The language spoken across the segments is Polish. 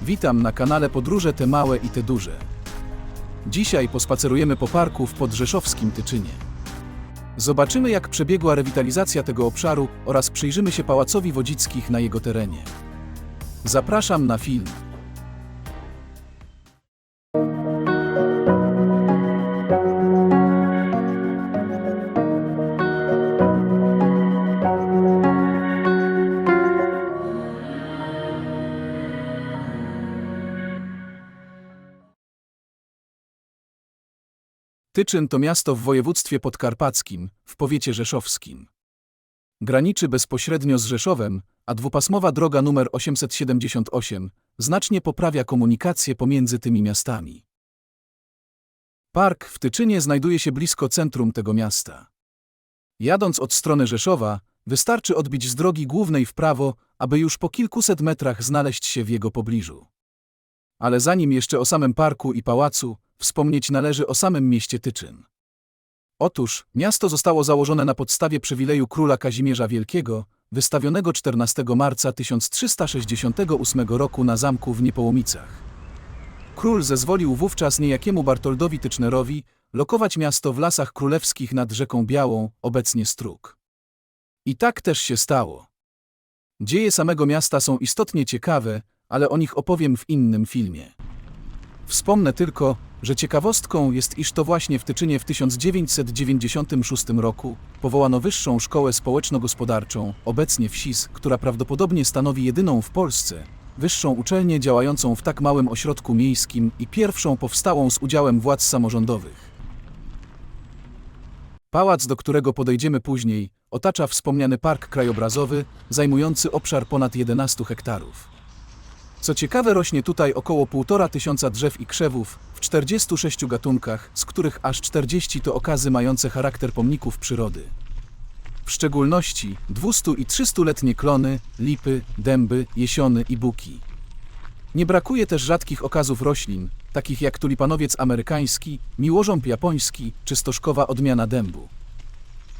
Witam na kanale Podróże te małe i te duże. Dzisiaj pospacerujemy po parku w podrzeszowskim Tyczynie. Zobaczymy, jak przebiegła rewitalizacja tego obszaru oraz przyjrzymy się Pałacowi Wodzickich na jego terenie. Zapraszam na film. Tyczyn to miasto w województwie podkarpackim, w powiecie rzeszowskim. Graniczy bezpośrednio z Rzeszowem, a dwupasmowa droga nr 878 znacznie poprawia komunikację pomiędzy tymi miastami. Park w Tyczynie znajduje się blisko centrum tego miasta. Jadąc od strony Rzeszowa, wystarczy odbić z drogi głównej w prawo, aby już po kilkuset metrach znaleźć się w jego pobliżu. Ale zanim jeszcze o samym parku i pałacu, wspomnieć należy o samym mieście Tyczyn. Otóż miasto zostało założone na podstawie przywileju króla Kazimierza Wielkiego, wystawionego 14 marca 1368 roku na zamku w Niepołomicach. Król zezwolił wówczas niejakiemu Bartoldowi Tycznerowi lokować miasto w Lasach Królewskich nad rzeką Białą, obecnie Strug. I tak też się stało. Dzieje samego miasta są istotnie ciekawe, ale o nich opowiem w innym filmie. Wspomnę tylko, że ciekawostką jest, iż to właśnie w Tyczynie w 1996 roku powołano Wyższą Szkołę Społeczno-Gospodarczą, obecnie WSIS, która prawdopodobnie stanowi jedyną w Polsce wyższą uczelnię działającą w tak małym ośrodku miejskim i pierwszą powstałą z udziałem władz samorządowych. Pałac, do którego podejdziemy później, otacza wspomniany park krajobrazowy, zajmujący obszar ponad 11 hektarów. Co ciekawe, rośnie tutaj około 1500 drzew i krzewów w 46 gatunkach, z których aż 40 to okazy mające charakter pomników przyrody. W szczególności 200- i 300-letnie klony, lipy, dęby, jesiony i buki. Nie brakuje też rzadkich okazów roślin, takich jak tulipanowiec amerykański, miłożąb japoński czy stożkowa odmiana dębu.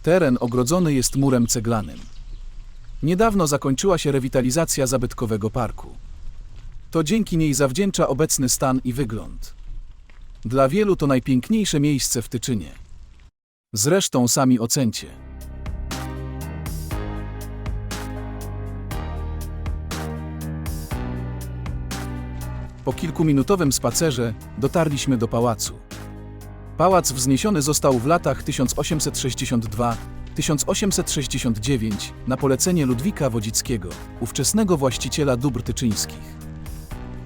Teren ogrodzony jest murem ceglanym. Niedawno zakończyła się rewitalizacja zabytkowego parku. To dzięki niej zawdzięcza obecny stan i wygląd. Dla wielu to najpiękniejsze miejsce w Tyczynie. Zresztą sami ocencie. Po kilkuminutowym spacerze dotarliśmy do pałacu. Pałac wzniesiony został w latach 1862-1869 na polecenie Ludwika Wodzickiego, ówczesnego właściciela dóbr tyczyńskich.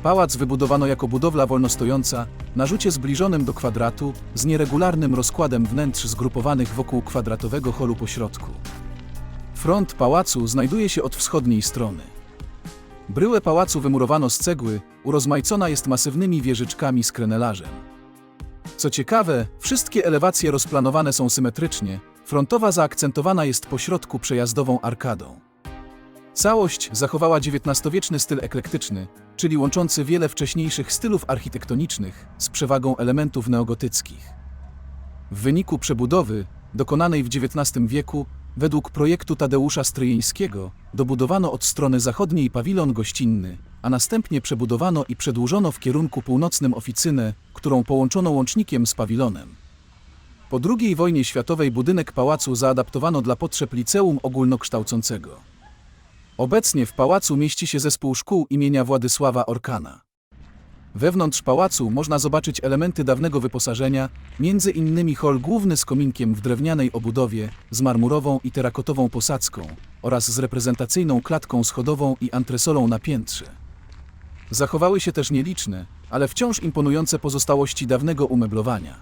Pałac wybudowano jako budowla wolnostojąca, na rzucie zbliżonym do kwadratu, z nieregularnym rozkładem wnętrz zgrupowanych wokół kwadratowego holu pośrodku. Front pałacu znajduje się od wschodniej strony. Bryłę pałacu wymurowano z cegły, urozmaicona jest masywnymi wieżyczkami z krenelarzem. Co ciekawe, wszystkie elewacje rozplanowane są symetrycznie, frontowa zaakcentowana jest pośrodku przejazdową arkadą. Całość zachowała XIX-wieczny styl eklektyczny, czyli łączący wiele wcześniejszych stylów architektonicznych z przewagą elementów neogotyckich. W wyniku przebudowy, dokonanej w XIX wieku, według projektu Tadeusza Stryjeńskiego, dobudowano od strony zachodniej pawilon gościnny, a następnie przebudowano i przedłużono w kierunku północnym oficynę, którą połączono łącznikiem z pawilonem. Po II wojnie światowej budynek pałacu zaadaptowano dla potrzeb liceum ogólnokształcącego. Obecnie w pałacu mieści się zespół szkół imienia Władysława Orkana. Wewnątrz pałacu można zobaczyć elementy dawnego wyposażenia, między innymi hol główny z kominkiem w drewnianej obudowie, z marmurową i terakotową posadzką oraz z reprezentacyjną klatką schodową i antresolą na piętrze. Zachowały się też nieliczne, ale wciąż imponujące pozostałości dawnego umeblowania.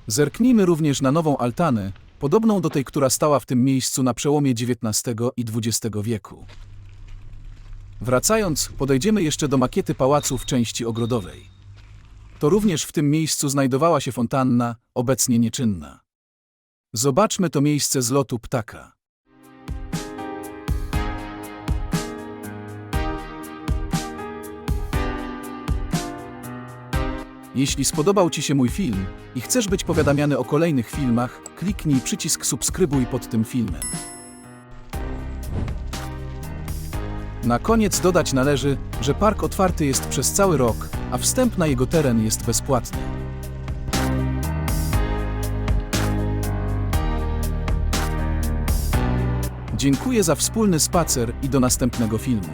Zerknijmy również na nową altanę, podobną do tej, która stała w tym miejscu na przełomie XIX i XX wieku. Wracając, podejdziemy jeszcze do makiety pałacu w części ogrodowej. To również w tym miejscu znajdowała się fontanna, obecnie nieczynna. Zobaczmy to miejsce z lotu ptaka. Jeśli spodobał Ci się mój film i chcesz być powiadamiany o kolejnych filmach, kliknij przycisk subskrybuj pod tym filmem. Na koniec dodać należy, że park otwarty jest przez cały rok, a wstęp na jego teren jest bezpłatny. Dziękuję za wspólny spacer i do następnego filmu.